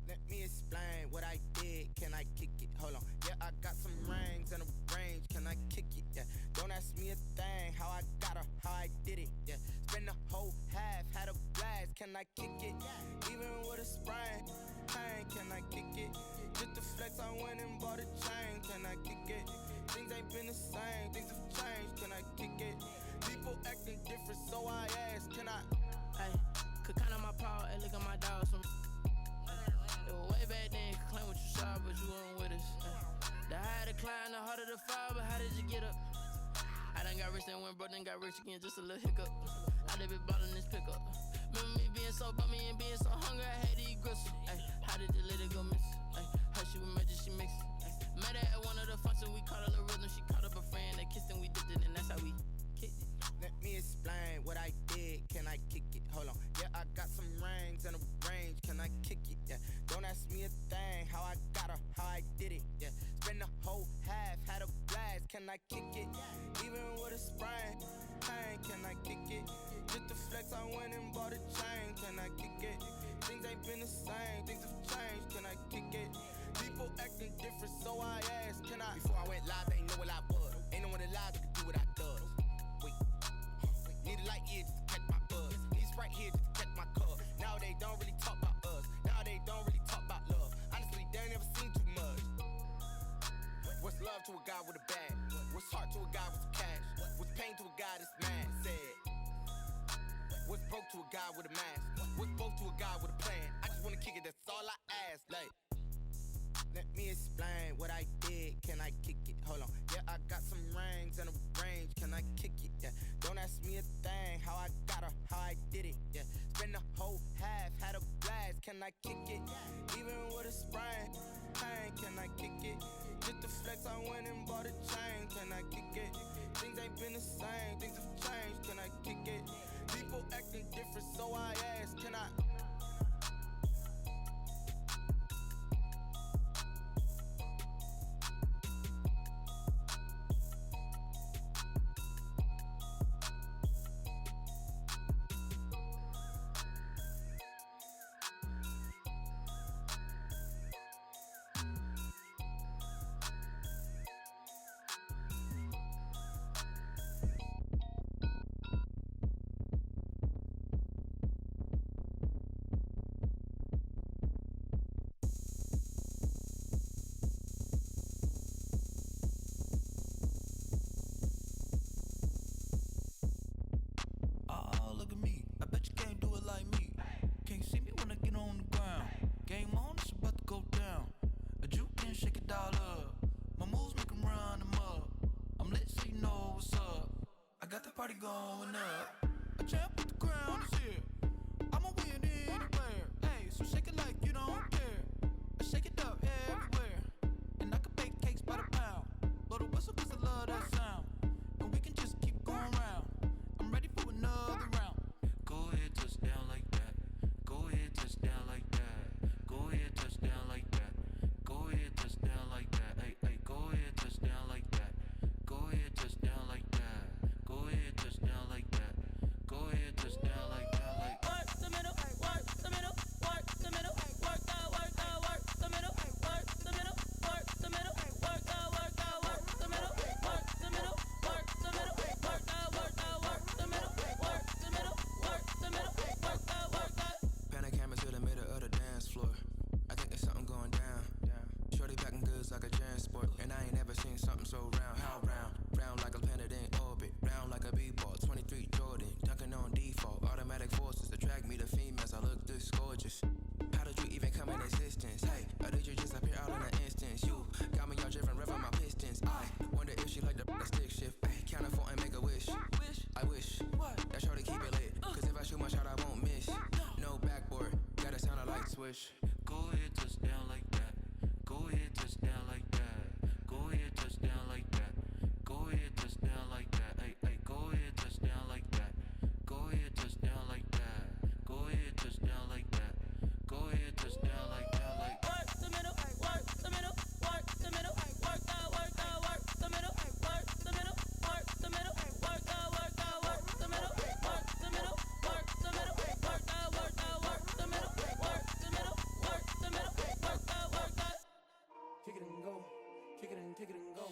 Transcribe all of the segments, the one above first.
Let me explain what I did. Can I kick it? Hold on. Yeah, I got some rings and a range. Can I kick it? Yeah. Don't ask me a thing. How I got her, how I did it. Yeah. Spend the whole half, had a blast. Can I kick it? Even with a sprain, pain. Can I kick it? Just to flex, I went and bought a chain. Can I kick it? Things ain't been the same. Things have changed. Can I kick it? People acting different, so I ask. Can I? Hey, could count on my power and look at my dogs. It was way back then, could claim what you saw, but you weren't with us. The higher the climb, the harder the fall, but how did you get up? I done got rich and went broke, then got rich again, just a little hiccup. I done been ballin' this pickup. Remember me being so bummy and being so hungry, I had to eat gristle. Ay, how did you let it go miss? Ay, her she was magic, she mixed. Met her at one of the functions, we caught a little rhythm. She caught up a friend, they kissed and we dipped it, and that's how we kicked it. Let me explain what I did. Can I kick it? Hold on. Yeah, I got some rings and a range. Can I kick it? Yeah. Don't ask me a thing. How I got her, how I did it. Yeah. Spend the whole half, had a blast. Can I kick it? Even with a sprain, pain. Can I kick it? Just to flex, I went and bought a chain. Can I kick it? Things ain't been the same. Things have changed. Can I kick it? People acting different, so I ask. Can I? Before I went live, they ain't know what I was. Ain't no one alive that could do what I does. Wait. Need a light here just to catch my buzz. Need Sprite here just to catch my cup. Now they don't really talk about us. Now they don't really talk about love. Honestly, they ain't never seen too much. What's love to a guy with a bag? What's heart to a guy with some cash? What's pain to a guy that's mad? Said. What's broke to a guy with a mask? What's broke to a guy with a plan? I just wanna kick it, that's all I ask. Like, let me explain what I did. Can I kick it? Hold on. Yeah, I got some rings and a range. Can I kick it? Yeah. Don't ask me a thing. How I got her, how I did it. Yeah. Spend the whole half, had a blast. Can I kick it? Even with a sprain, pain. Can I kick it? Just to flex, I went and bought a chain. Can I kick it? Things ain't been the same. Things have changed. Can I kick it? People acting different, so I ask. Can I? Party going up. A champ with the crown is here. I'ma win anywhere. Hey, so shake it like you don't care. I shake it up everywhere. And I can bake cakes by the pound. Blow the whistle cause I love that sound. And we can just keep going round. I'm ready for another round. Go ahead, touch down like that. Go ahead, touch down like that. Go ahead, touch down like that. Go ahead, touch down like that. Hey, hey, go ahead, touch down like that. Go ahead, touch down like that. Go ahead, touch down like that. Go ahead, touch down like that. push. Go ahead, touchdown like that. Go ahead, touchdown like that. Go ahead, touchdown like that. Go ahead, touchdown like that. Hey, hey, go ahead, touchdown like that. Go ahead, touchdown like that. Go ahead, touchdown like that. Go ahead, touchdown like that. Like work the middle, work the middle, work the middle, work the middle, work the middle, work the middle, work the middle, work the middle, work the middle, work the middle, work the middle, work the middle, work the middle, work the middle, work the. kick it and go, kick it and go.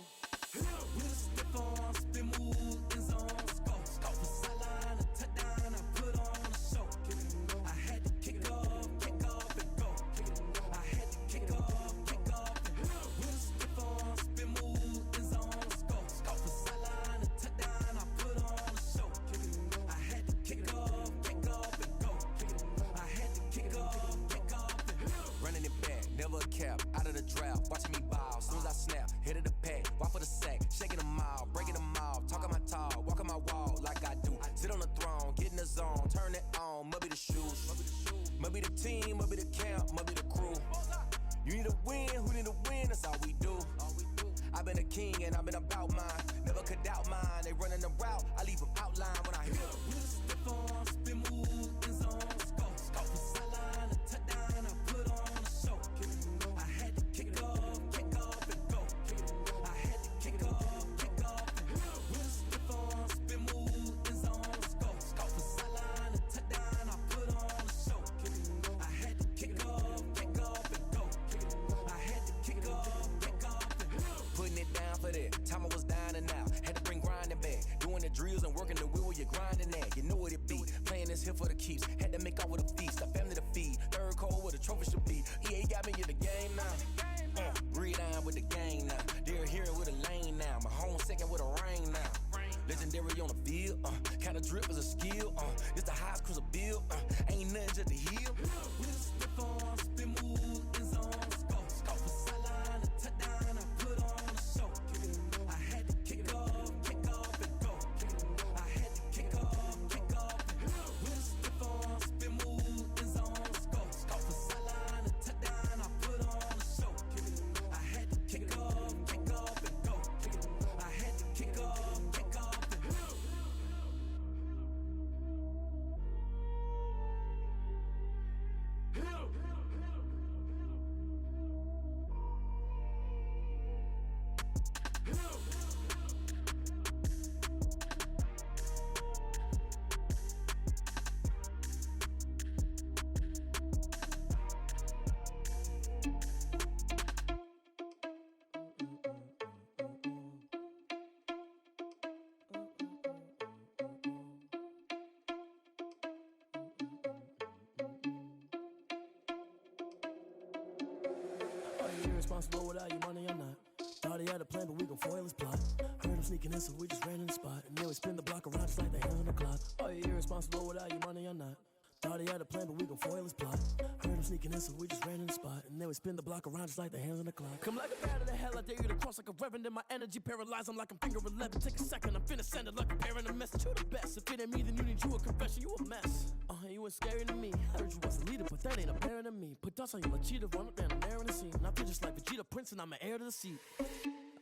With a step on, spin move, in zone, scope for sideline, a touchdown, I put on a show. I had to kick off and go. I had to kick off and go. With a step on, spin move, in zone, scope for sideline, a touchdown, I put on a show. I had to kick off and go. I had to kick off and go. Running it back, never a cap, out of the drought, watching me ball, soon as I snap, hit of the pack, walk for the sack, shaking them all, breaking them off, talking my talk, walking my wall like I do, sit on the throne, get in the zone, turn it on, must be the shoes, must be the team, must be the camp, must be the crew, you need a win, who need a win, that's all we do, I've been a king and I've been about mine, never could doubt mine, they running the route, I leave them outline when I hit with a step on, spin move, in zone, scope for sideline, a touchdown, I put on a show, I had to kick off and go, I had to kick off and with a step on, spin move, in zone, scope for sideline, a touchdown, I put on a show, I had to kick off and go, I had to kick off and go, putting it down for that, time I was down and out, had to bring grinding back, doing the drills and working the wheel where you're grinding at, you know what it be, playing this here for the keeps, had to make out with a feast, a family to feed, third cold where the trophy should be, EA got me in the game now, breathe down with the gang now, they're hearing with a lane now, my home second with a rain now, legendary on the field, kinda drip is a skill, this the highest cruiser bill, ain't nothing just to heal, with a step on, spin move, in zone, scope for sideline, a touchdown, I put on a show, I had to kick off and go, I had to kick off and go, with a step on, spin move, in zone, scope for sideline, a touchdown, I put on a show, I had to kick off and go, I had to kick off and go. Are you irresponsible without your money or not? Thought he had a plan, but we gon' foil his plot. Heard him sneaking in, so we just ran in the spot. And then we spin the block around just like the hands on the clock. Are you irresponsible without your money or not? Thought he had a plan, but we gon' foil his plot. Heard him sneaking in, so we just ran in the spot. And then we spin the block around just like the hands on the clock. Come like a bat of the hell, I dare you to cross like a reverend. In my energy paralyzed, I'm like I'm finger 11. Take a second, I'm finna send it like a parent a message. You the best, if it ain't me, then you need you a confession. You a mess. You ain't scary to me. Heard you was a leader, but that ain't apparent to me. Put dust on you like cheetah, run up down the air in the scene. I feel just like Vegeta Prince and I'm an heir to the seat.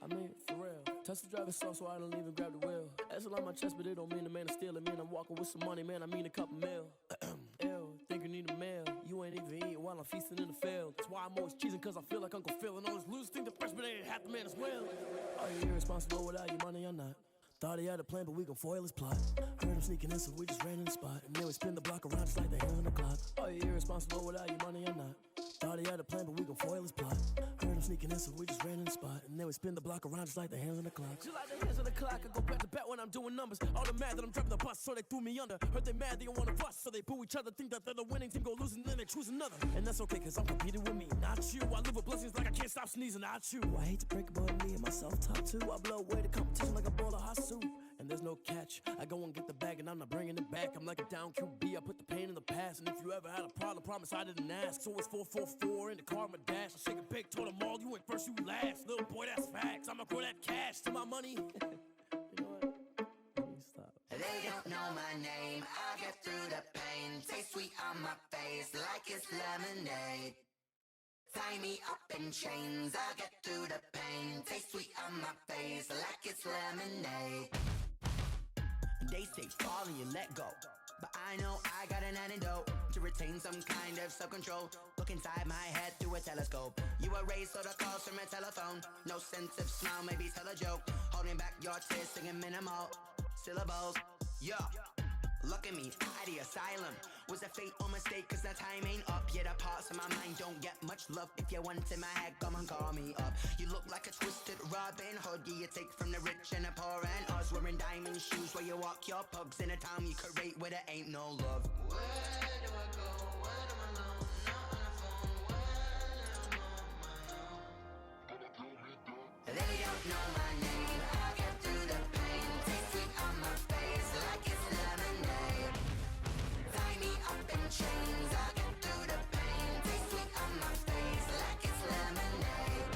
I mean, for real. Touch the driver's soft, so I don't even grab the wheel. That's on my chest, but it don't mean the man is stealing. Mean I'm walking with some money, man, I mean a couple mil. Ew, think you need a meal. You ain't even eating while I'm feasting in the field. That's why I'm always cheesing, cause I feel like Uncle Phil. And all those losers think the freshman ain't half the man as well. Are you irresponsible without your money or not? Thought he had a plan, but we gon' foil his plot. Heard him sneaking in, so we just ran in the spot. And then we spin the block around just like the hands on the clock. Are you irresponsible without your money or not? Thought he had a plan, but we gon' foil his plot. Heard him sneaking in, so we just ran in the spot. And then we spin the block around just like the hands on the clock. Just like the hands on the clock, I go back to back when I'm doing numbers. All the mad that I'm driving the bus, so they threw me under. Heard they mad, they don't wanna bust, so they boo each other. Think that they're the winning team, go losing, then they choose another. And that's okay, cause I'm competing with me, not you. I live with blessings like I can't stop sneezing, not you. I hate to break it, but me and myself top too. I blow away the competition like a bowl of hot soup. And there's no catch, I go and get the bag and I'm not bringing it back. I'm like a down QB, I put the pain in the past. And if you ever had a problem, promise I didn't ask. So it's 444 in the car, my dash. I shake a big, told them all, you went first, you last. Little boy, that's facts, I'ma grow that cash to my money. You know what? Let me stop. They don't know my name, I get through the pain. Taste sweet on my face like it's lemonade. Tie me up in chains, I'll get through the pain. Taste sweet on my face like it's lemonade. They say fall and you let go, but I know I got an antidote to retain some kind of self-control. Look inside my head through a telescope. You erase all the calls from a telephone. No sense of smile, maybe tell a joke. Holding back your tears, singing minimal syllables. Yeah, look at me, at the asylum. Was a fate or mistake, cause the time ain't up. Yeah, the parts of my mind don't get much love. If you want in my head, come and call me up. You look like a twisted Robin Hood. Yeah, you take from the rich and the poor and us. Wearing diamond shoes where you walk your pugs in a town you create where there ain't no love. Where do I go when I'm alone? Not on the phone when I'm on my own. They don't know my name, I'll get through the pain. Taste sweet on my face like it's lemonade. Tie me up in chains, I'll get through the pain. Taste sweet on my face like it's lemonade.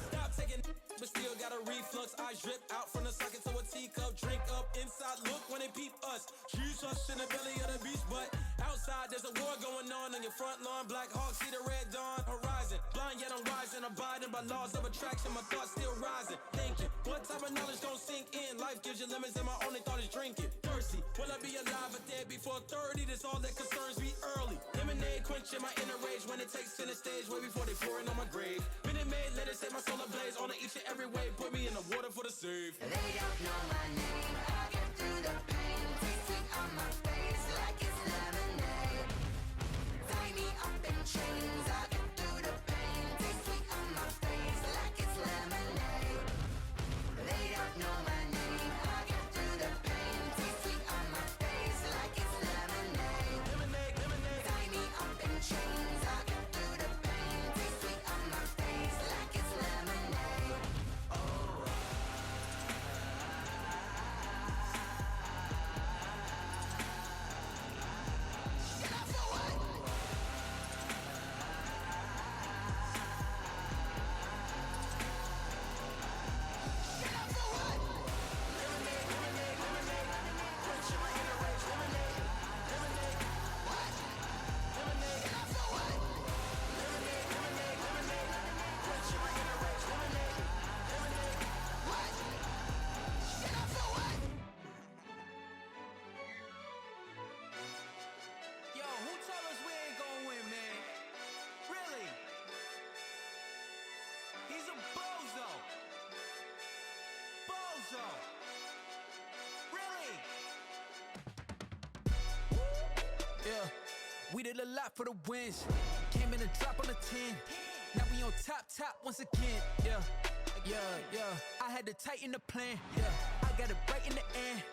Stop taking but still got a reflux. Eyes drip out from the socket to a teacup. Drink up inside, look when they peep us. Choose us in the belly of the beach, but outside there's a war going on your front lawn. Black Hawk, see the red dawn horizon. Blind yet I'm rising, abiding by laws of attraction. My thoughts still rising. Thinking, what type of knowledge gon' sink in? Life gives you lemons and my only thought is drinking. Thirsty, will I be alive or dead before 30? That's all that concerns me early. Lemonade quenching my inner rage when it takes center stage way before they pour it on my grave. Minute Maid, let it set my soul ablaze on each and every way. Put me in the water for the save. They don't know my name, I'll get through the pain. Taste sweet on my face like it's lemonade. Tie me up in chains, I'll get through the pain. Taste sweet on my face like it's lemonade. They don't know my name, I'll get through the pain. Taste sweet on my face like it's lemonade. Lemonade, lemonade. Tie me up in chains, I'll get through the pain. Taste sweet on my face like it's lemonade. Yo, who told us we ain't gonna win, man? Really? He's a bozo. Bozo. Really? Yeah, we did a lot for the wins. Came in a drop on the 10. Now we on top once again. Yeah. I had to tighten the plan. Yeah, I got it right in the end.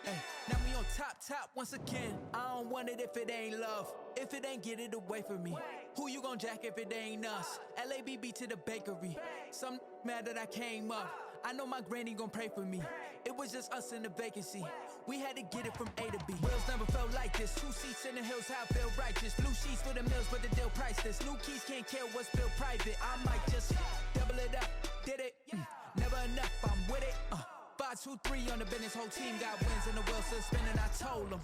Now we on top once again. I don't want it if it ain't love. If it ain't, get it away from me. Who you gon' jack if it ain't us? LABB to the bakery. Some mad that I came up. I know my granny gon' pray for me. It was just us in the vacancy. We had to get it from A to B. Wheels never felt like this. 2 seats in the hills, how I feel righteous. Blue sheets for the mills, but the deal priceless. New keys can't care what's built private. I might just double it up. Did it? Never enough, I'm with it. 5, 2, 3 on the business. Whole team got wins and the wheels still spinning. I told them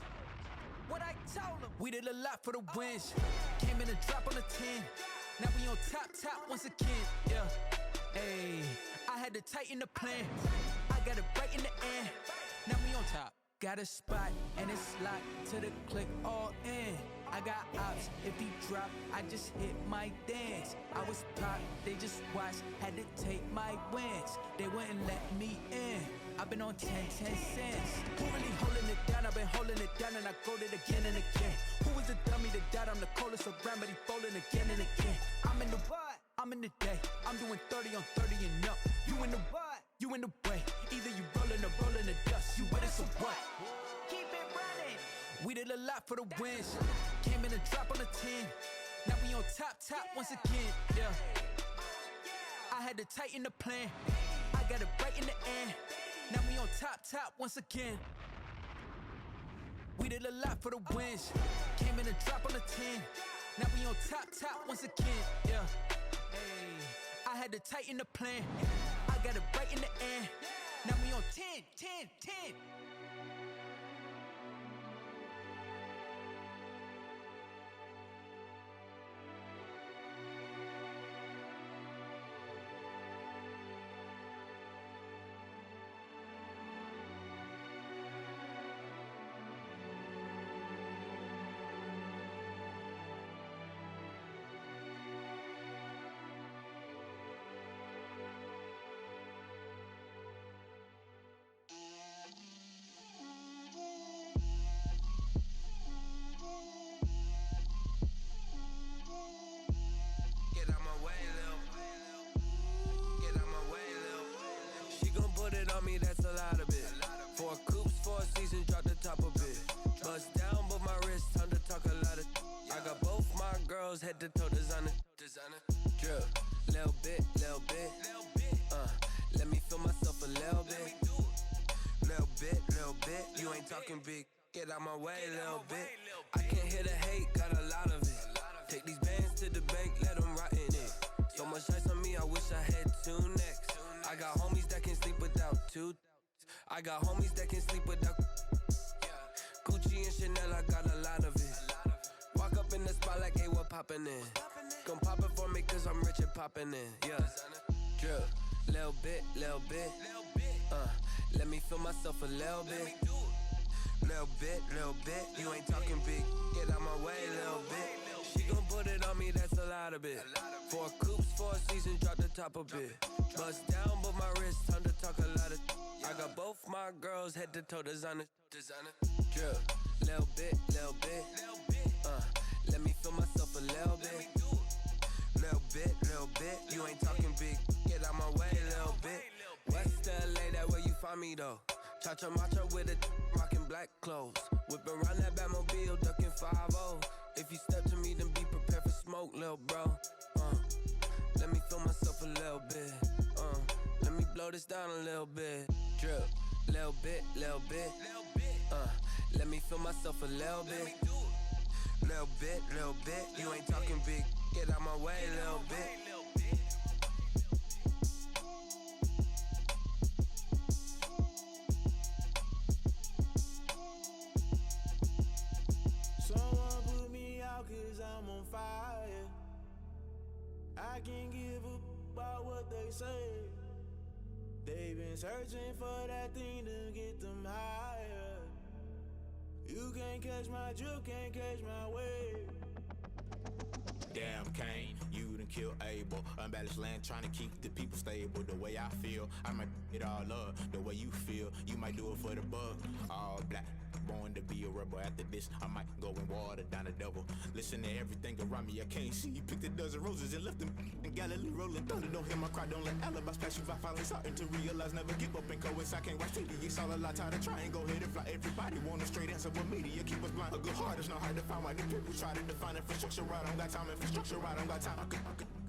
what I told them. We did a lot for the wins. Came in a drop on the 10. Now we on top once again. Yeah. Hey, I had to tighten the plan. I got it right in the end. Now we on top. Got a spot and it's locked to the click all in. I got ops, if he drop, I just hit my dance. I was pop, they just watched, had to take my wins. They wouldn't let me in. I've been on 10 cents. Who really holding it down? I've been holding it down and I go it again and again. Who was the dummy that died? I'm the coldest around, but he folding again and again. I'm in the what? I'm in the day. I'm doing 30 on 30 and up. You in the what? You in the way. Either you rolling or rolling the dust. You with us or what? Keep it running. We did a lot for the wins. Came in a drop on the 10. Now we on top once again. Yeah. I had to tighten the plan. I got it right in the end. Now we on top once again. We did a lot for the wins. Came in a drop on the 10. Now we on top once again. Yeah. Hey, I had to tighten the plan. I got it right in the end. Now we on 10. girls head to toe designer. Drip, little bit. Let me feel myself a little bit. Little bit. You ain't talking big. Get out my way, little bit. I can't hear the hate, got a lot of it. Take these bands to the bank, let them rot in it. So much ice on me, I wish I had two necks. I got homies that can sleep without two. I got homies that can sleep without Gucci and Chanel, I got a lot of it. Walk up in the spot like, hey, what poppin' in? Come pop it for me, cause I'm rich and poppin' in, yeah. Drip, little bit. Let me feel myself a little bit. Little bit. You ain't talking big. Get out my way, little bit. She gon' put it on me, that's a lot of it. 4 coops, 4 seasons, drop the top a bit. Bust down, but my wrist, time to talk a lot of. I got both my girls head to toe designer. Drip, little bit. Let me feel myself a little bit. Little bit. You ain't talking big. Get out my way, little bit. West LA, that where you find me though. Cha-cha matcha with it, rockin' black clothes. Whippin' around that Batmobile, duckin' 5-0. If you step to me, then be prepared for smoke, lil' bro. Let me feel myself a little bit. Let me blow this down a little bit. Drip, little bit. Let me feel myself a little bit. Little bit. You ain't talking big. Get out my way, little bit. Someone put me out cause I'm on fire. I can't give a about what they say. They've been searching for that thing to get them higher. You can't catch my drip, can't catch my wave. Damn, Kane, you done killed Abel. Unbalanced land, trying to keep the people stable. The way I feel, I might it all up. The way you feel, you might do it for the bug. All black, born to be a rebel. After this, I might go and water down the devil. Listen to everything around me, I can't see. Picked a dozen roses and left them in Galilee rolling thunder. Don't hear my cry, don't let alibis pass you by. Finally starting to realize, never give up and coincide. Can't watch TV, it's all a lot. Time to try and go ahead and fly. Everybody want a straight answer, but media keep us blind. A good heart is not hard to find. Why the people try to define infrastructure right? I don't got time, infrastructure right? I don't got time.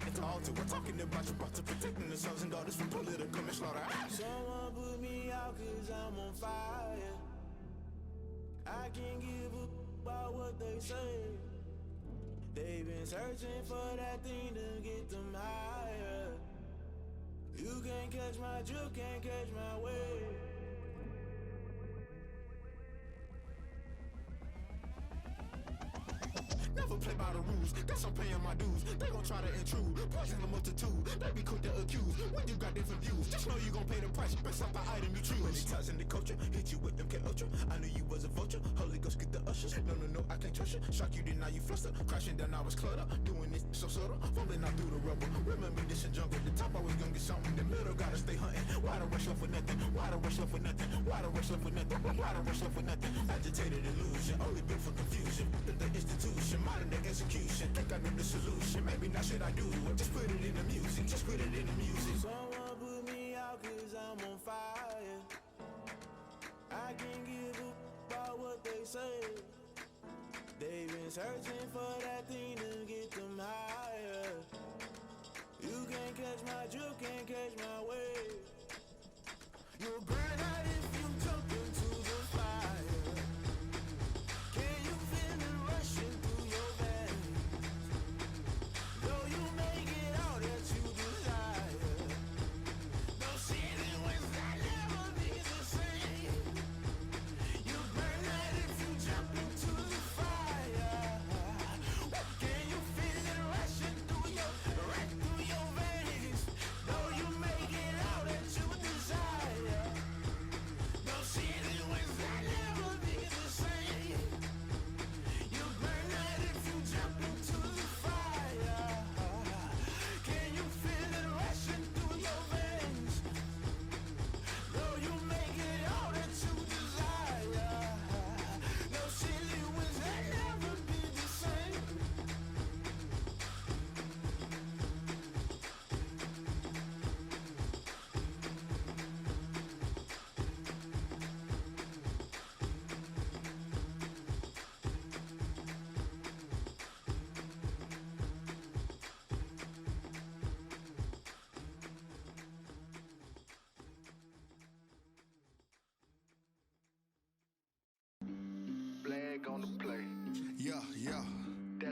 It's all to we're talking about you, about to protecting the sons and daughters from political manslaughter. Someone put me out cause I'm on fire. I can't give a about what they say. They've been searching for that thing to get them higher. You can't catch my drip, can't catch my wave. Never play by the rules, guess I'm paying my dues. They gon' try to intrude, poison the multitude. They be quick to accuse, when you got different views. Just know you gon' pay the price, based off the item you choose. Many times in the culture, hit you with them K-Ultra. I knew you was a vulture, Holy Ghost get the ushers. No, I can't trust you. Shock you, then now you fluster. Crashing down, I was cluttered. Doing this so subtle, fumbling out through the rubble. Remember this in jungle, the top always gonna get something. The middle gotta stay hunting. Why the rush left for nothing? Why the rush left for nothing? Why the rush left for nothing? Why the rush left for nothing? Agitated illusion, only built for confusion. The institution, modern day execution. Think I know the solution. Maybe now should I do it? Just put it in the music. Just put it in the music. Someone put me out cause I'm on fire. I can't give a about what they say. They've been searching for that thing to get them higher. You can't catch my drip, can't catch my wave. You'll burn out if you jump into the fire. Can you feel it rushing through your veins? Though you may get all that you desire, no ceiling was that never be the same. You burn out if you jump into the fire. Can you feel it rushing through your veins? Though you may get all that you desire.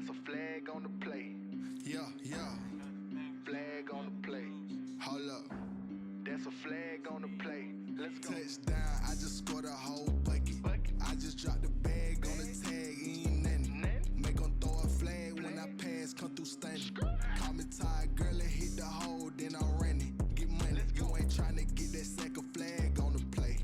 That's a flag on the play. Yeah, yeah. Flag on the play. Hold up. That's a flag on the play. Let's go. Touchdown, I just scored a whole bucket. I just dropped the bag on the tag, ain't nothing. Make 'em throw a flag when I pass, come through stunning. Call me tired, girl, and hit the hole, then I'm running. Get money, you ain't tryna get that second flag on the play.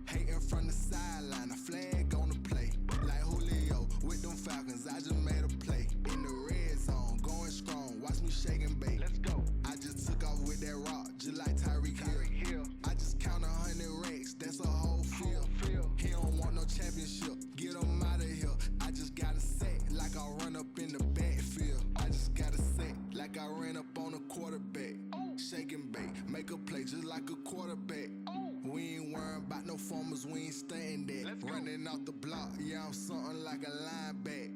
Hating from the sideline, a flag on the play. Like Julio with them Falcons, I just made a play. In the red zone, going strong, watch me shake and bake. Let's go. I just took off with that rock, just like Tyreek Hill. I just count 100 racks, that's a whole field. He don't want no championship, get him out of here. I just got a set, like I run up in the backfield. I just got a set, like I ran up on a quarterback. Shake and bake, make a play just like a quarterback. We ain't worrying about no formers, we ain't staying there. Running off the block, yeah, I'm something like a lineback.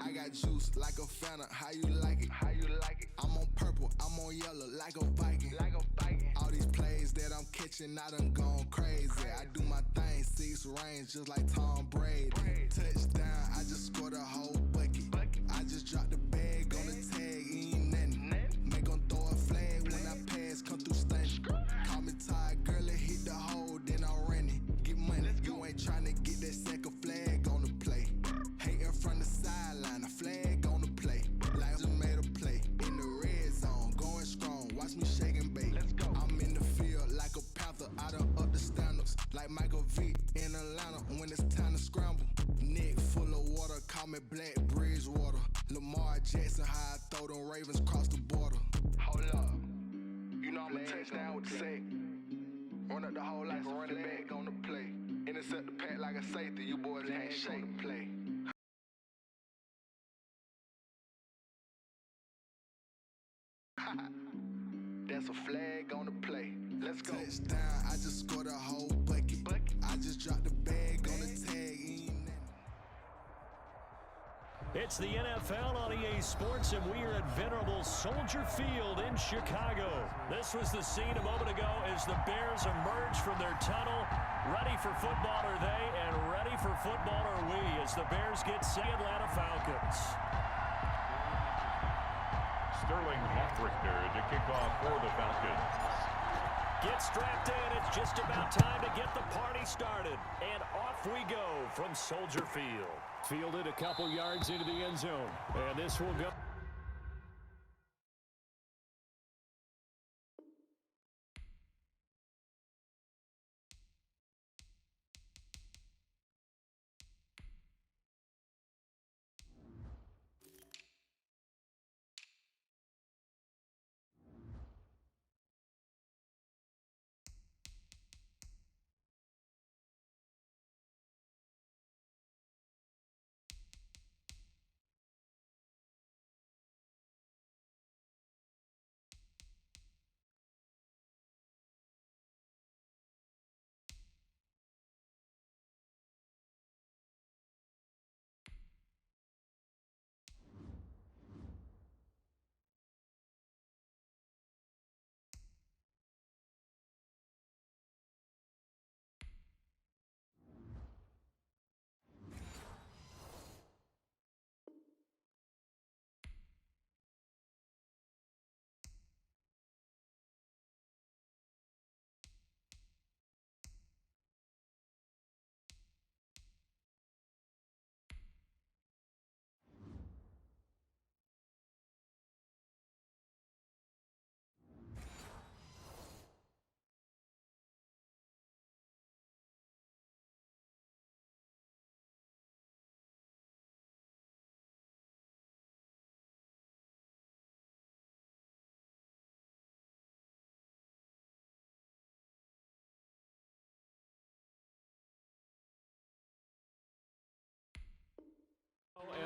I got juice like a Fanta, how you like it? How you like it? I'm on purple, I'm on yellow, like a Viking. Like a Viking. All these plays that I'm catching, I done gone crazy. I do my thing, 6 range, just like Tom Brady. Touchdown, I just scored a whole bucket. I just dropped the bag on the tag, ain't nothing. Make 'em throw a flag when I pass, come through stunning. Call me tired, girl, and hit the hole, then I'm running. Get money, you ain't tryna get that second flag on the play. Hating from the sideline, a flag on the play. Like I just made a play in the red zone, going strong. Watch me shake and bake. Let's go. I'm in the field like a panther, I done up the standards. Like Michael Vick in Atlanta when it's time to scramble. Neck full of water, call me Black Bridgewater. Lamar Jackson, how I throw them Ravens cross the border. Hold up. You know I'm a touchdown with the sack. Run up the whole like a running back on the play. Intercept the pack like a safety, you boys can't shake the play. That's a flag on the play. Let's go. Touchdown, I just scored a whole bucket. I just dropped the bag on the tag, ain't nothing. It's the NFL on EA Sports, and we are at venerable Soldier Field in Chicago. This was the scene a moment ago as the Bears emerged from their tunnel. Ready for football are they, and ready for football are we, as the Bears get the Atlanta Falcons. Sterling Hofrichter to kick off for the Falcons. Get strapped in. It's just about time to get the party started. And off we go from Soldier Field. Fielded a couple yards into the end zone. And this will go.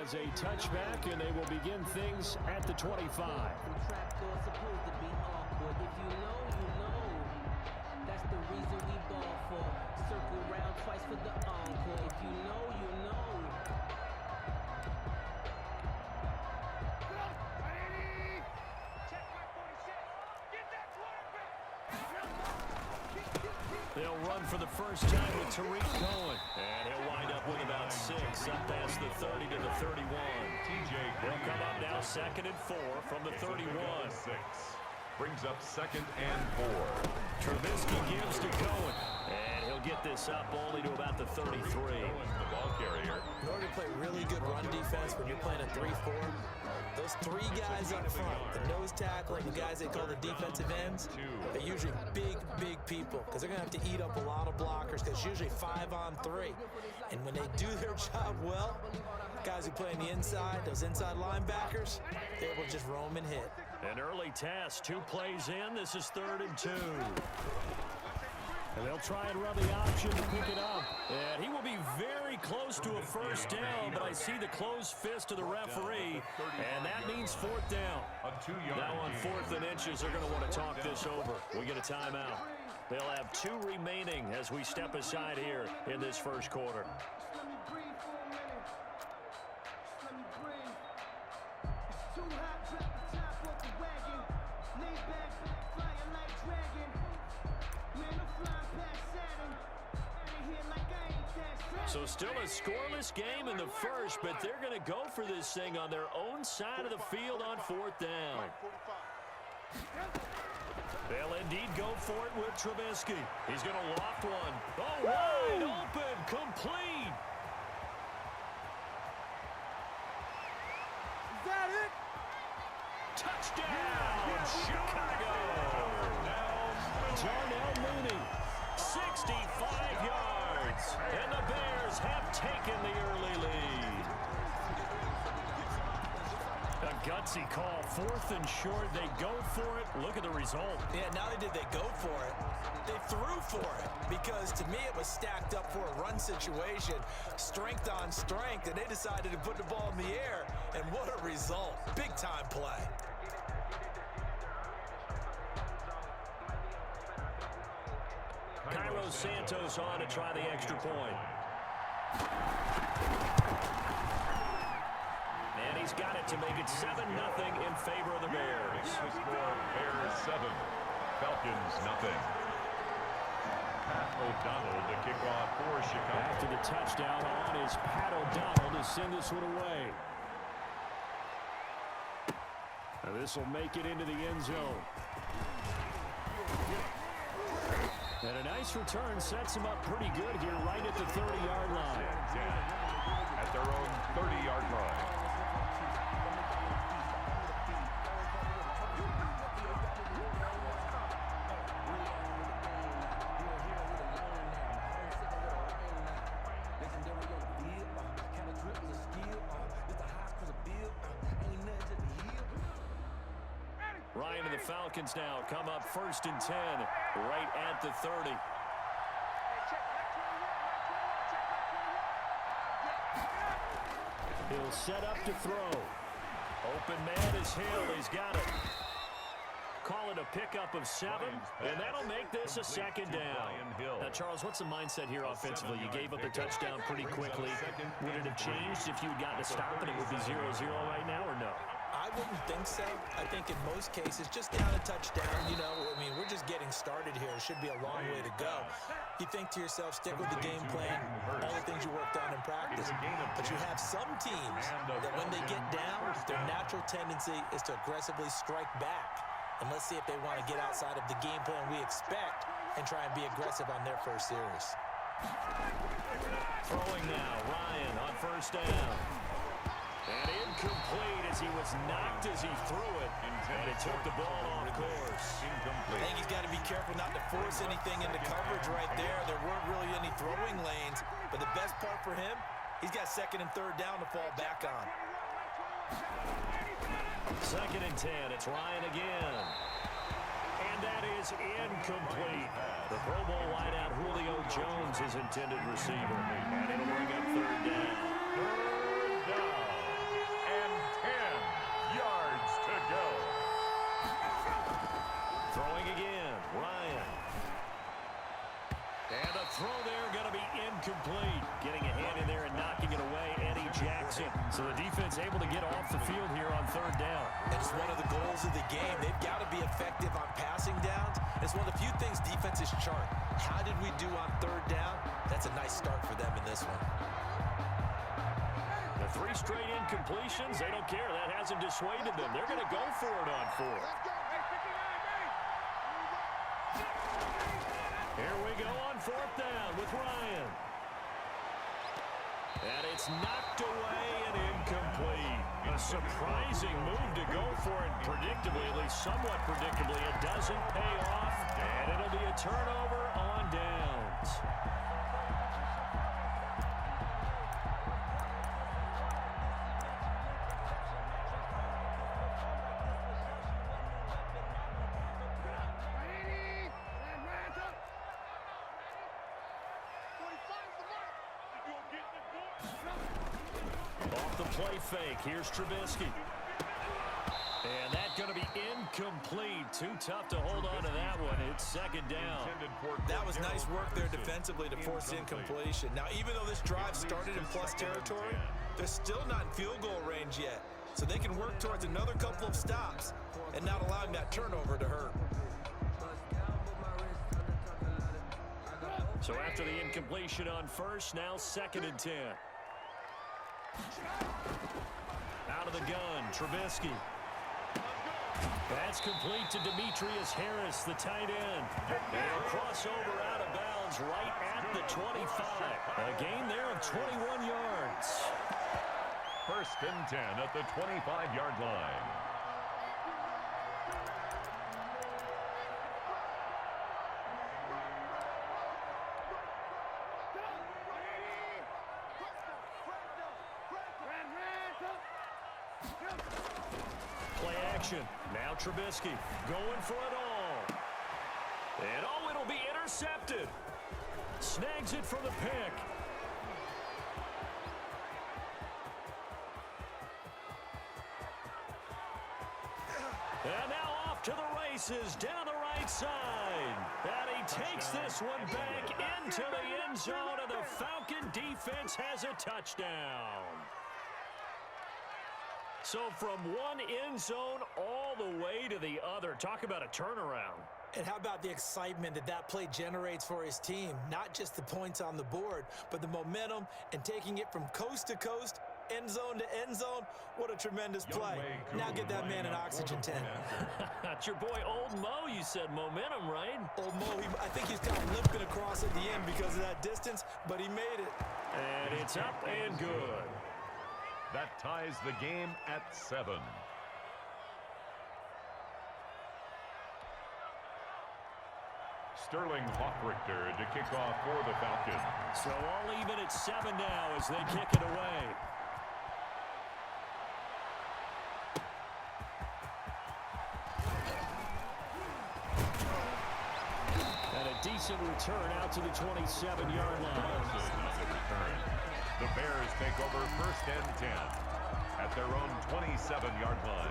As a touchback, and they will begin things at the 25. Trapdoor supposed to be awkward. If you know, you know. That's the reason we ball for. Circle round twice for the encore. If you know, you know. Check my 46. Get that quarterback. They'll run for the first time with Tariq Cohen. And he'll wind up with about 6, up past the 30 to the 31. They'll come up now 2nd and 4 from the 31. Brings up 2nd and 4. Trubisky gives to Cohen. And he'll get this up only to about the 33. The ball carrier. In order to play really good run defense when you're playing a 3-4, those 3 guys up front, the nose tackle and the guys they call the defensive ends, they're usually big people because they're going to have to eat up a lot of blockers because usually 5 on 3. And when they do their job well, guys who play on the inside, those inside linebackers, they're able to just roam and hit. An early test, 2 plays in. This is 3rd and 2. And they'll try and run the option to pick it up. And he will be very close to a first down, but I see the closed fist of the referee, and that means 4th down. Now on 4th and inches, they're going to want to talk this over. We get a timeout. They'll have 2 remaining as we step aside here in this first quarter. So still a scoreless game in the first, but they're going to go for this thing on their own side of the field on 4th down. They'll indeed go for it with Trubisky. He's going to loft one. Oh, wide open, complete. Is that it? Touchdown, Chicago. Darnell Mooney, 65 yards. And the Bears have taken the early lead. A gutsy call, 4th and short. They go for it. Look at the result. Yeah, not only did they go for it, they threw for it. Because to me, it was stacked up for a run situation. Strength on strength, and they decided to put the ball in the air. And what a result. Big-time play. Cairo Santos on to try the extra point. And he's got it to make it 7-0 in favor of the Bears. The score, Bears 7, Falcons 0. Pat O'Donnell to kick off for Chicago. After the touchdown on is Pat O'Donnell to send this one away. Now this will make it into the end zone. And a nice return sets him up pretty good here right at the 30-yard line. At their own 30-yard line. Ryan and the Falcons now come up 1st and 10, right at the 30. He'll set up to throw. Open man is Hill. He's got it. Call it a pickup of 7, and that'll make this a 2nd down. Now, Charles, what's the mindset here offensively? You gave up the touchdown pretty quickly. Would it have changed if you had gotten a stop and it would be 0-0 right now, or no? I wouldn't think so. I think in most cases, just down a touchdown, you know, I mean, we're just getting started here. It should be a long way to go. You think to yourself, stick with the game plan, all the things you worked on in practice. But you have some teams that when they get down, their natural tendency is to aggressively strike back. And let's see if they want to get outside of the game plan we expect and try and be aggressive on their first series. Throwing now, Ryan on 1st down. And incomplete as he was knocked as he threw it. And it took the ball off course. I think he's got to be careful not to force anything into coverage right there. There weren't really any throwing lanes. But the best part for him, he's got 2nd and 3rd down to fall back on. 2nd and 10. It's Ryan again. And that is incomplete. The Pro Bowl wideout Julio Jones is intended receiver. And it'll bring up 3rd down. 3rd down. And 10 yards to go. Throwing again. Ryan. And a throw there going to be incomplete. Getting a hand in there and knocking it away, Eddie Jackson. So the defense able to get off the field here on third down. And it's one of the goals of the game. They've got to be effective on passing downs. It's one of the few things defenses chart. How did we do on third down? That's a nice start for them in this one. The 3 straight incompletions, they don't care. That hasn't dissuaded them. They're going to go for it on 4th. Here we go on 4th down with Ryan. And it's knocked away and incomplete. A surprising move to go for it predictably, at least somewhat predictably. It doesn't pay off, and it'll be a turnover on downs. Off the play fake, here's Trubisky. And that's going to be incomplete. Too tough to hold on to that one. It's second down. That was nice work there defensively to force incompletion. Now, even though this drive started in plus territory, they're still not in field goal range yet. So they can work towards another couple of stops and not allowing that turnover to hurt. So after the incompletion on first, now 2nd and 10. Out of the gun, Trubisky. That's complete to Demetrius Harris, the tight end. They'll cross over out of bounds right at the 25. A gain there of 21 yards. 1st and 10 at the 25-yard line. Play action. Now Trubisky going for it all. And it'll be intercepted. Snags it for the pick. And now off to the races down the right side. And he takes this one back into the end zone, and the Falcon defense has a touchdown. So from one end zone all the way to the other. Talk about a turnaround. And how about the excitement that play generates for his team? Not just the points on the board, but the momentum and taking it from coast to coast, end zone to end zone. What a tremendous play. Now get that man an oxygen tank. That's your boy Old Mo. You said momentum, right? Old Mo, I think he's kind of limping across at the end because of that distance, but he made it. And it's up and good. That ties the game at 7. Sterling Hoffrichter to kick off for the Falcons. So all even at 7 now as they kick it away. And a decent return out to the 27-yard line. The Bears take over 1st and 10 at their own 27-yard line.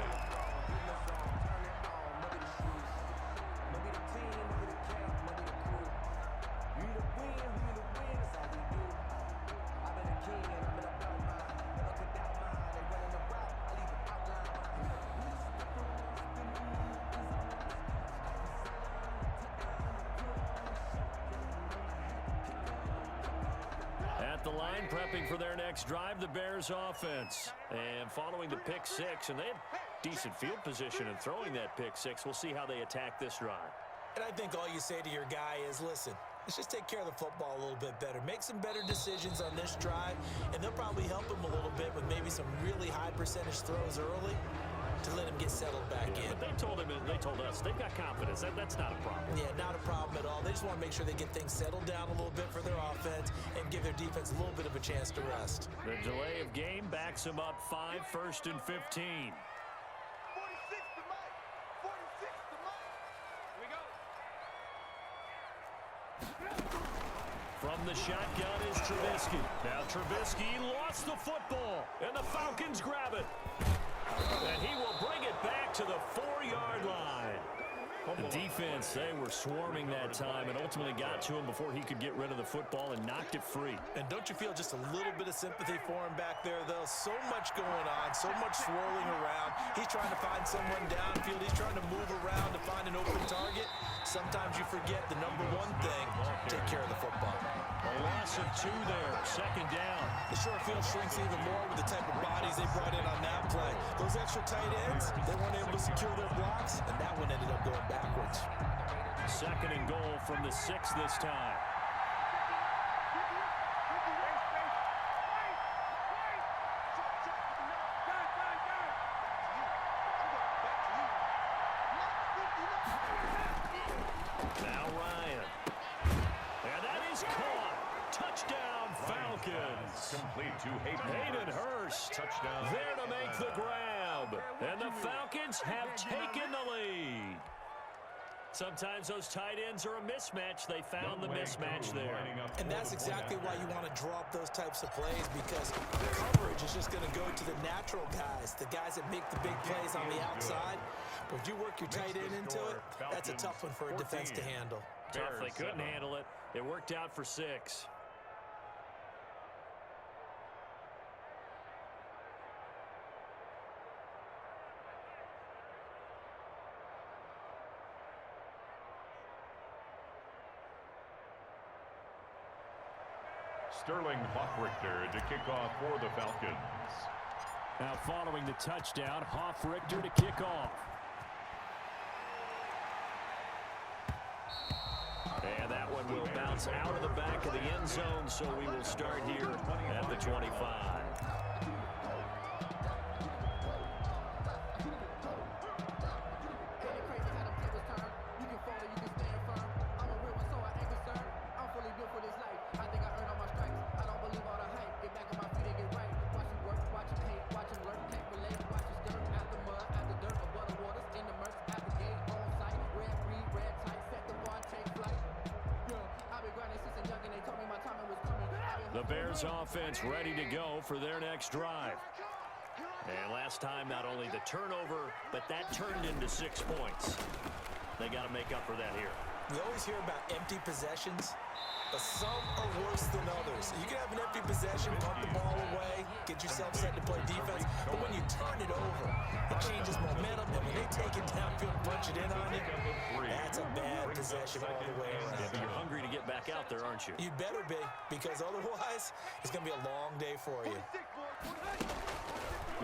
At the line, prepping for their next drive, the Bears offense. And following the pick 6, and they have decent field position in throwing that pick 6. We'll see how they attack this drive. And I think all you say to your guy is, listen, let's just take care of the football a little bit better. Make some better decisions on this drive, and they'll probably help him a little bit with maybe some really high percentage throws early to let him get settled back in. But they told us they've got confidence. That's not a problem. Yeah, not a problem at all. They just want to make sure they get things settled down a little bit for their offense and give their defense a little bit of a chance to rest. The delay of game backs them up 5, 1st and 15. From the shotgun is Trubisky. Now Trubisky lost the football, and the Falcons grab it. And he will bring it back to the 4-yard line. The defense, they were swarming that time and ultimately got to him before he could get rid of the football and knocked it free. And don't you feel just a little bit of sympathy for him back there, though? So much going on, so much swirling around. He's trying to find someone downfield. He's trying to move around to find an open target. Sometimes you forget the number one thing, take care of the football. A loss of 2 there, second down. The short field shrinks even more with the type of bodies they brought in on that play. Those extra tight ends, they weren't able to secure their blocks, and that one ended up going backwards. Second and goal from the 6 this time. Now Ryan. And that is caught. Touchdown, Falcons. Complete to Hayden Hurst. Touchdown. There to make the grab. And the Falcons have taken the lead. Sometimes those tight ends are a mismatch. They found the mismatch there. And that's exactly why you want to draw up those types of plays, because coverage is just going to go to the natural guys, the guys that make the big plays on the outside. But if you work your tight end into it, that's a tough one for a defense to handle. Tough, they couldn't handle it. It worked out for 6. Sterling Hoffrichter to kick off for the Falcons. Now following the touchdown, Hoffrichter to kick off. And that one will bounce out of the back of the end zone, so we will start here at the 25. The Bears offense ready to go for their next drive. And last time, not only the turnover, but that turned into 6 points. They got to make up for that here. We always hear about empty possessions, but some are worse than others. You can have an empty possession, pump the ball away, get yourself set to play defense, but when you turn it over, it changes momentum, and when they take it downfield and punch it in on you, that's a bad possession all the way around. Yeah, but you're hungry to get back out there, aren't you? You better be, because otherwise, it's going to be a long day for you.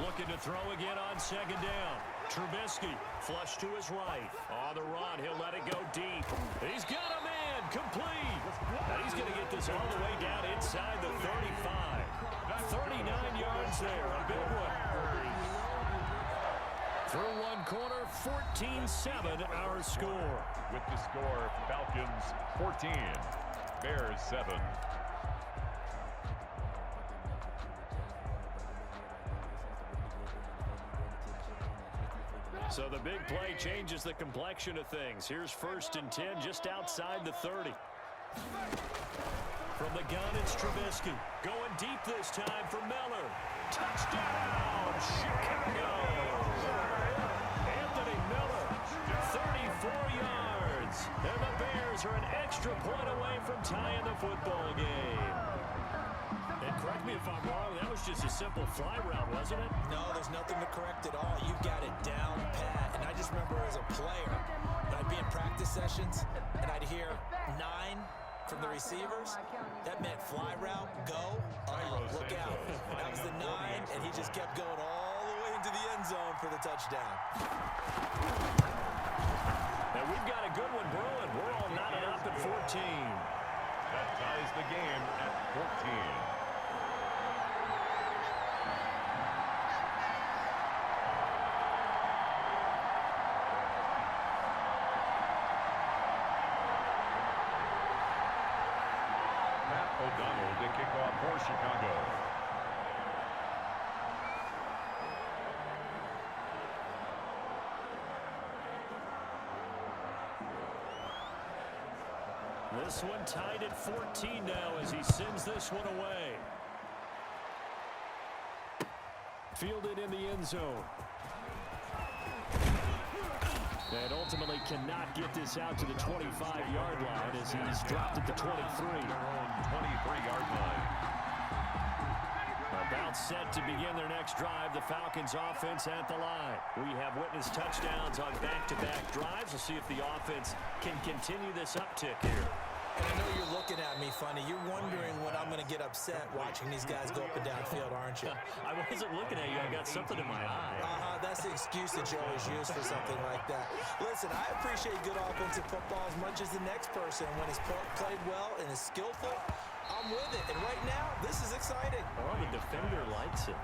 Looking to throw again on second down. Trubisky, flush to his right. On the run, he'll let it go deep. He's got a man, complete. And he's going to get this all the way down inside the 35. 39 yards there, a big one. Through one quarter, 14-7 our score. With the score, Falcons 14, Bears 7. So the big play changes the complexion of things. Here's 1st and 10 just outside the 30. From the gun, it's Trubisky. Going deep this time for Miller. Touchdown, Chicago! Anthony Miller, 34 yards. And the Bears are an extra point away from tying the football game. And correct me if I'm wrong, that was just a simple fly route, wasn't it? No, there's nothing to correct at all. You've got it down pat. And I just remember as a player, when I'd be in practice sessions, and I'd hear 9 from the receivers. That meant fly route, go, look out. That was the 9, and he just kept going all the way into the end zone for the touchdown. And we've got a good one brewing. We're all knotted up at 14. That ties the game at 14. O'Donnell to kick off for Chicago. This one tied at 14 now as he sends this one away. Fielded in the end zone. And ultimately cannot get this out to the 25-yard line as he's dropped at the 23. Their own 23-yard line. About set to begin their next drive, the Falcons offense at the line. We have witnessed touchdowns on back-to-back drives. We'll see if the offense can continue this uptick here. And I know you're looking at me funny. You're wondering when I'm going to get upset watching these guys go up and down field, aren't you? I wasn't looking at you. I got something in my eye. That's the excuse that you always use for something like that. Listen, I appreciate good offensive football as much as the next person. When it's played well and is skillful, I'm with it. And right now, this is exciting. Oh, the defender likes it.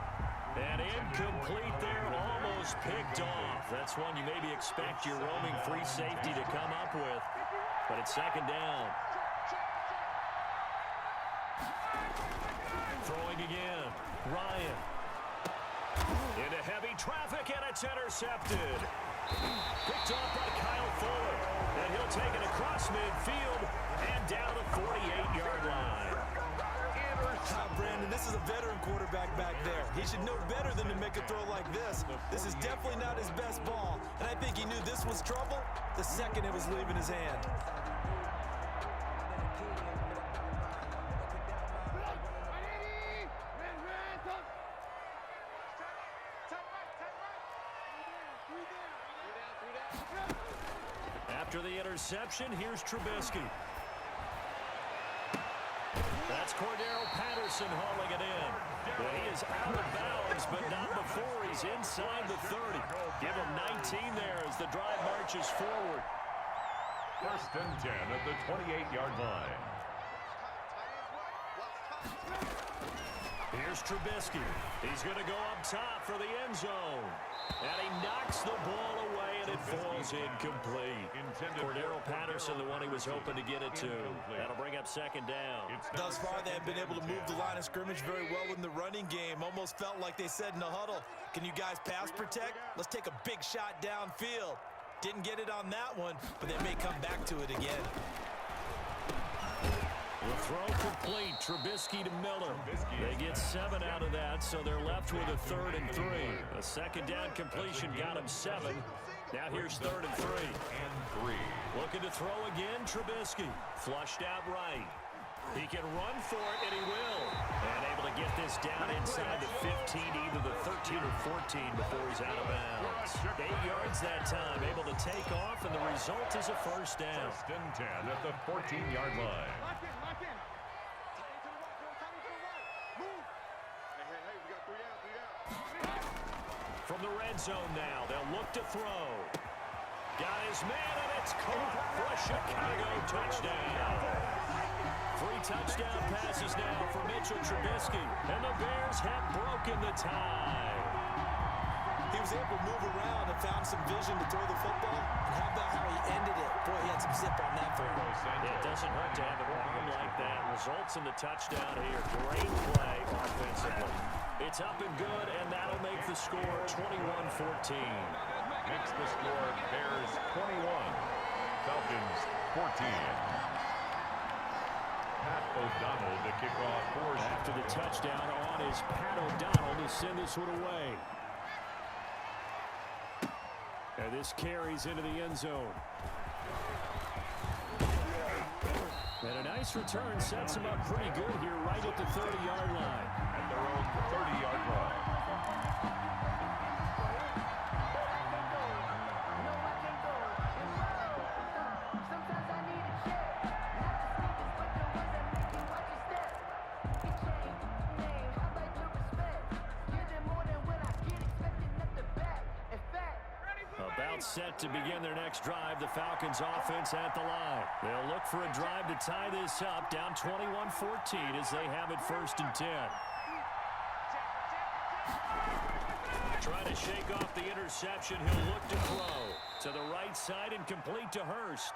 And incomplete there, almost picked off. That's one you maybe expect your roaming free safety to come up with. But it's second down. Throwing again. Ryan. Into heavy traffic, and it's intercepted. Picked off by Kyle Fuller. And he'll take it across midfield and down the 48-yard line. Brandon, this is a veteran quarterback back there. He should know better than to make a throw like this. This is definitely not his best ball, and I think he knew this was trouble the second it was leaving his hand. After the interception, here's Trubisky. That's Cordero Patterson hauling it in. Well, he is out of bounds, but not before he's inside the 30. Give him 19 there as the drive marches forward. First and 10 at the 28-yard line. Here's Trubisky. He's going to go up top for the end zone. And he knocks the ball away, and it falls incomplete. Cordero Patterson, the one he was hoping to get it to. That'll bring up second down. Thus far, they have been able to move the line of scrimmage very well in the running game. Almost felt like they said in the huddle, can you guys pass protect? Let's take a big shot downfield. Didn't get it on that one, but they may come back to it again. The throw complete. Trubisky to Miller. They get 7 out of that, so they're left with a 3rd and 3. A second down completion got him 7. Now here's 3rd and 3. Looking to throw again, Trubisky. Flushed out right. He can run for it, and he will. And able to get this down inside the 15, either the 13 or 14 before he's out of bounds. 8 yards that time, able to take off, and the result is a first down. First and 10 at the 14-yard line. From the red zone now, they'll look to throw. Got his man, and it's caught for a Chicago touchdown. 3 touchdown passes now for Mitchell Trubisky, and the Bears have broken the tie. He was able to move around and found some vision to throw the football. And how about how he ended it? Boy, he had some zip on that throw. It doesn't hurt to have an arm like that. Results in the touchdown here. Great play offensively. It's up and good, and that'll make the score 21-14. Makes the score Bears 21, Falcons 14. Pat O'Donnell to kick off for After the touchdown on is Pat O'Donnell to send this one away. And this carries into the end zone. And a nice return sets him up pretty good here right at the 30-yard line. At their own 30-yard line. About set to begin their next drive, the Falcons offense at the line. They'll look for a drive to tie this up, down 21-14 as they have it 1st and 10. Trying to shake off the interception, he'll look to throw. To the right side and complete to Hurst.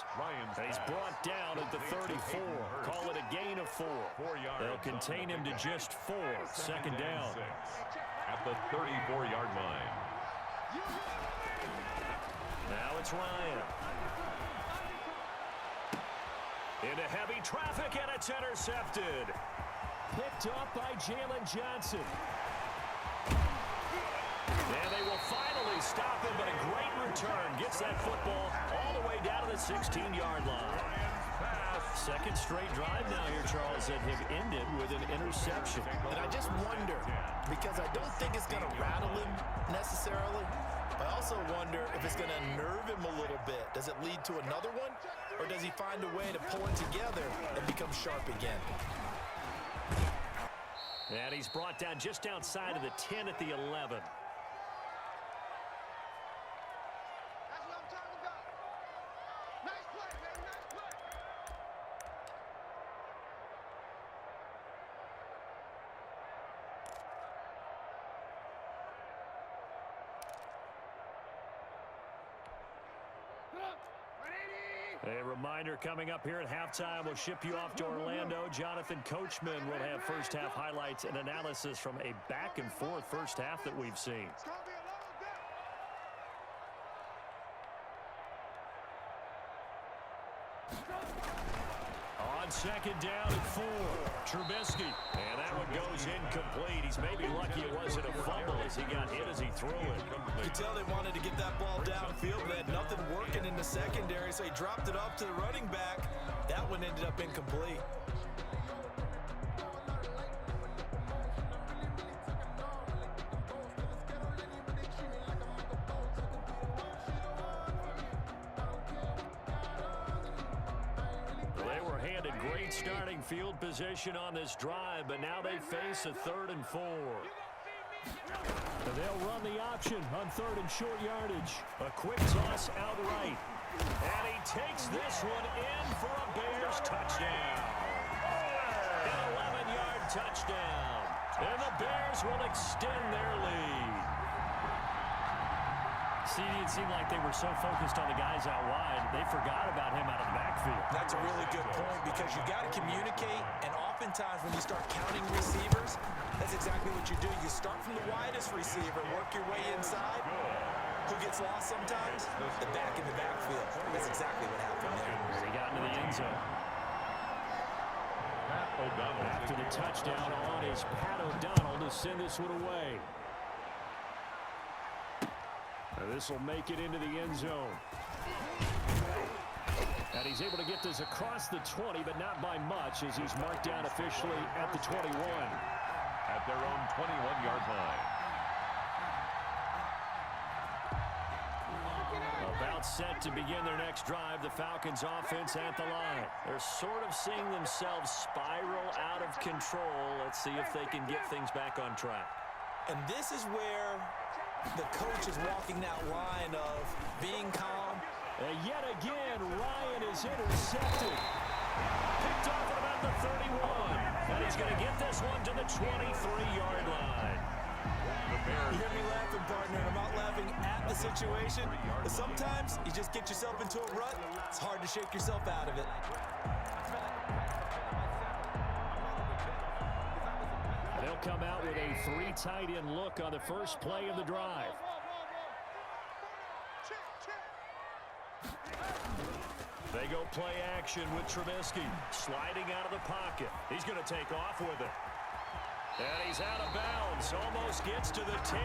He's brought down at the 34. Call it a gain of 4. They'll contain him to just 4. Second down. At the 34-yard line. Now it's Ryan. Into heavy traffic, and it's intercepted. Picked up by Jalen Johnson. And they will finally stop him, but a great return. Gets that football all the way down to the 16-yard line. Second straight drive now here, Charles, that have ended with an interception. And I just wonder, because I don't think it's going to rattle him necessarily, but I also wonder if it's going to nerve him a little bit. Does it lead to another one, or does he find a way to pull it together and become sharp again? And he's brought down just outside of the 10 at the 11. A reminder coming up here at halftime. We'll ship you off to Orlando. Jonathan Coachman will have first half highlights and analysis from a back and forth first half that we've seen. On second down and 4, Trubisky. And that one goes incomplete. He's maybe lucky it wasn't a fumble as he got hit as he threw it. You could tell they wanted to get that ball downfield, but they had nothing working in the secondary, so he dropped it off to the running back. That one ended up incomplete. Starting field position on this drive, but now they face a 3rd and 4. They'll run the option on 3rd and short yardage. A quick toss outright. And he takes this one in for a Bears touchdown. An 11-yard touchdown. And the Bears will extend their lead. See, it seemed like they were so focused on the guys out wide, they forgot about him out of the backfield. That's a really good point, because you got to communicate, and oftentimes when you start counting receivers, that's exactly what you do. You start from the widest receiver, work your way inside. Who gets lost sometimes? The back in the backfield. That's exactly what happened there. And he got into the end zone. After the touchdown on is Pat O'Donnell to send this one away. This will make it into the end zone. And he's able to get this across the 20, but not by much, as he's marked down officially at the 21. At their own 21-yard line. About set to begin their next drive, the Falcons offense at the line. They're sort of seeing themselves spiral out of control. Let's see if they can get things back on track. And this is where the coach is walking that line of being calm. And yet again, Ryan is intercepted. Picked off at about the 31. And he's going to get this one to the 23-yard line. You hear me laughing, partner, and I'm not laughing at the situation. But sometimes you just get yourself into a rut. It's hard to shake yourself out of it. They'll come out with a 3 tight end look on the first play of the drive. They go play action with Trubisky, sliding out of the pocket. He's going to take off with it. And he's out of bounds, almost gets to the 10.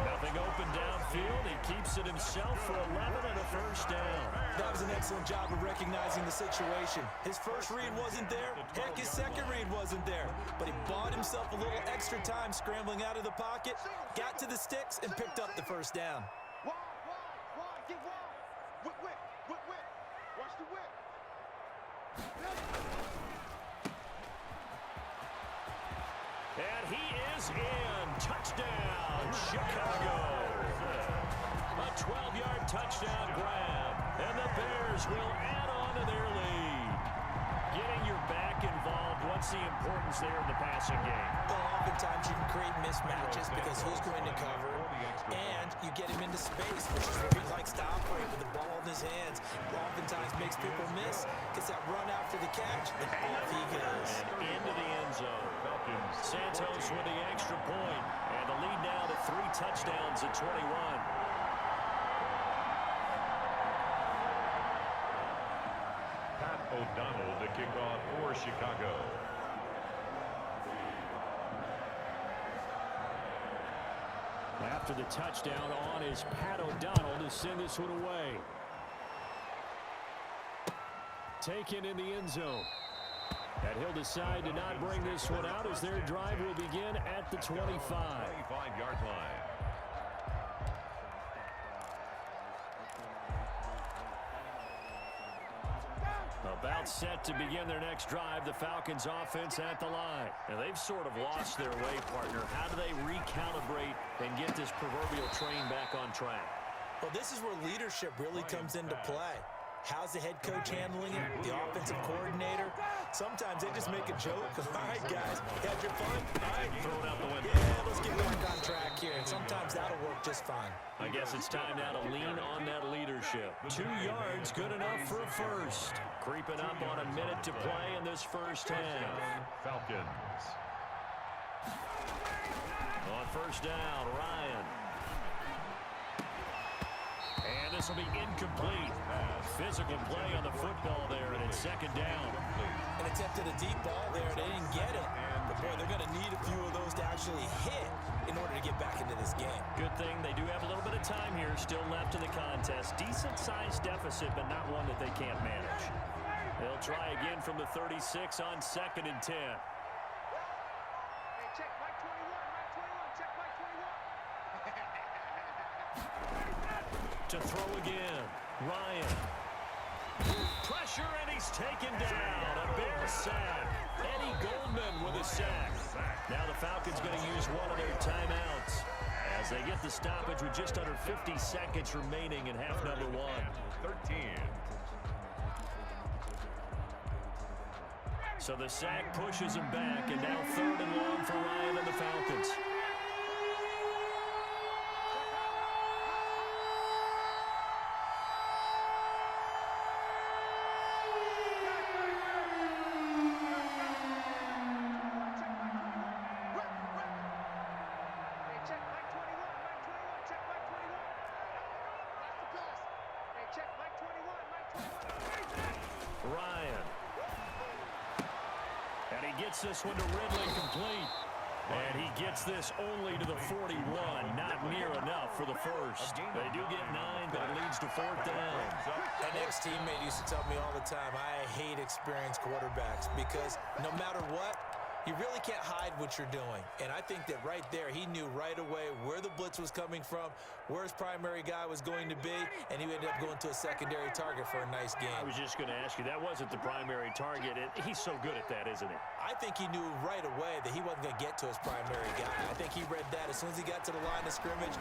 Nothing open downfield. He keeps it himself for 11 and a first down. That was an excellent job of recognizing the situation. His first read wasn't there. Heck, his second read wasn't there. But he bought himself a little extra time scrambling out of the pocket, got to the sticks, and picked up the first down. Watch the whip. And he is in. Touchdown, Chicago. A 12-yard touchdown grab. And the Bears will add on to their lead. Getting your back involved, what's the importance there in the passing game? Well, oftentimes you can create mismatches because who's going to cover, and you get him into space, which is where he likes to operate with the ball in his hands. Oftentimes makes people miss, gets that run after the catch, and off he goes. And into the end zone. Santos with the extra point, and the lead now to 3 touchdowns at 21. Pat O'Donnell to kick off for Chicago. After after the touchdown on is Pat O'Donnell to send this one away. Taken in the end zone. And he'll decide to not bring this one out as their drive will begin at the 25. 25-yard line. About set to begin their next drive, the Falcons offense at the line. And they've sort of lost their way, partner. How do they recalibrate and get this proverbial train back on track? Well, this is where leadership really comes into play. How's the head coach handling it? The offensive coordinator? Sometimes they just make a joke. All right, guys, you had your fun? All right. Throw it out the window. Yeah, let's get back on track here. And sometimes that'll work just fine. I guess it's time now to lean on that leadership. 2 yards, good enough for a first. Creeping up on a minute to play in this first half. Falcons. On first down, Ryan. And this will be incomplete. Physical play on the football there, and it's second down. And attempted a deep ball there. They didn't get it. But, boy, they're going to need a few of those to actually hit in order to get back into this game. Good thing they do have a little bit of time here still left in the contest. Decent-sized deficit, but not one that they can't manage. They'll try again from the 36 on 2nd and 10. Check Mike 21, check Mike 21. To throw again, Ryan. Pressure, and he's taken down. A Bear sack. Eddie Goldman with a sack. Now the Falcons going to use one of their timeouts as they get the stoppage with just under 50 seconds remaining in half number 1. 13. So the sack pushes him back, and now 3rd and long for Ryan and the Falcons. Ryan. And he gets this one to Ridley complete. And he gets this only to the 41. Not near enough for the first. They do get 9, but it leads to 4th down. An ex-teammate used to tell me all the time, I hate experienced quarterbacks because no matter what, you really can't hide what you're doing. And I think that right there, he knew right away where the blitz was coming from, where his primary guy was going to be, and he ended up going to a secondary target for a nice game. I was just going to ask you, that wasn't the primary target. He's so good at that, isn't he? I think he knew right away that he wasn't going to get to his primary guy. I think he read that as soon as he got to the line of scrimmage,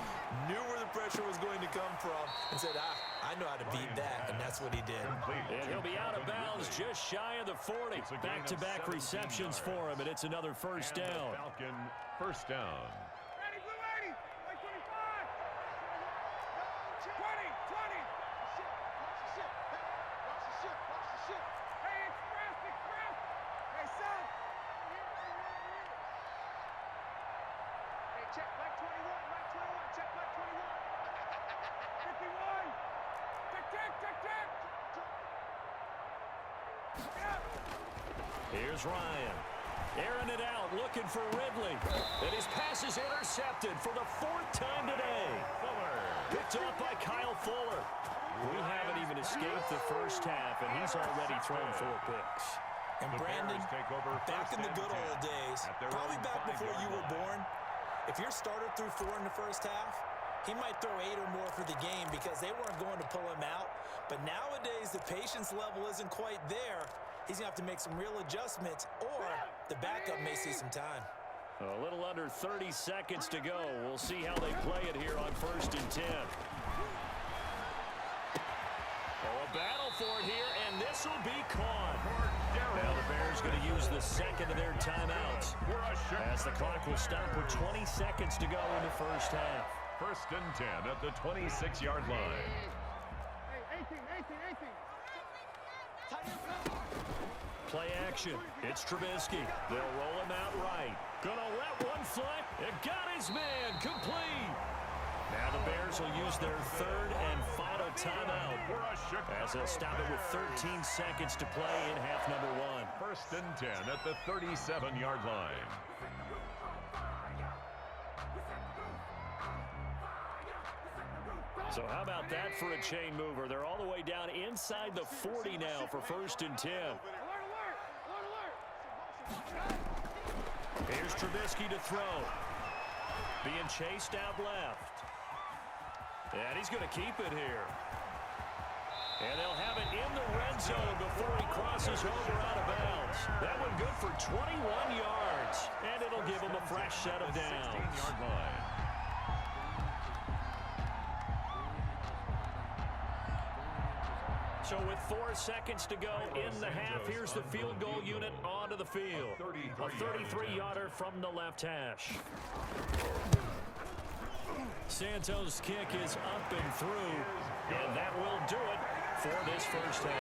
knew where the pressure was going to come from, and said, I know how to beat that, and that's what he did. And he'll be out of bounds just shy of the 40. Back-to-back receptions for him, and it's another first down. Falcon first down. Ready, blue 80, like 25. 20. Watch the ship. Hey, express. Hey, son. Hey, check Mike 21, check Mike 21. 51. Check. Here's Ryan. Airing it out, looking for Ridley. And his pass is intercepted for the 4th time today. Picked up by Kyle Fuller. We haven't even escaped the first half, and he's already thrown 4 picks. And Brandon, back in the good old days, probably back before you were born, if your starter threw 4 in the first half, he might throw 8 or more for the game because they weren't going to pull him out. But nowadays, the patience level isn't quite there. He's going to have to make some real adjustments, or the backup may see some time. A little under 30 seconds to go. We'll see how they play it here on 1st and 10. Oh, a battle for it here, and this will be caught. Now the Bears going to use the second of their timeouts as the clock will stop with 20 seconds to go in the first half. 1st and 10 at the 26-yard line. Hey, 18. Play action. It's Trubisky. They'll roll him out right. Gonna let one fly. It got his man. Complete. Now the Bears will use their 3rd and final timeout as they'll stop it with 13 seconds to play in half number 1. 1st and 10 at the 37-yard line. So how about that for a chain mover? They're all the way down inside the 40 now for 1st and 10. Here's Trubisky to throw. Being chased out left. And he's going to keep it here. And they'll have it in the red zone before he crosses over out of bounds. That one good for 21 yards. And it'll give him a fresh set of downs. 16-yard line. So with 4 seconds to go in the half, here's the field goal unit onto the field. A 33-yarder from the left hash. Santos' kick is up and through, and that will do it for this first half.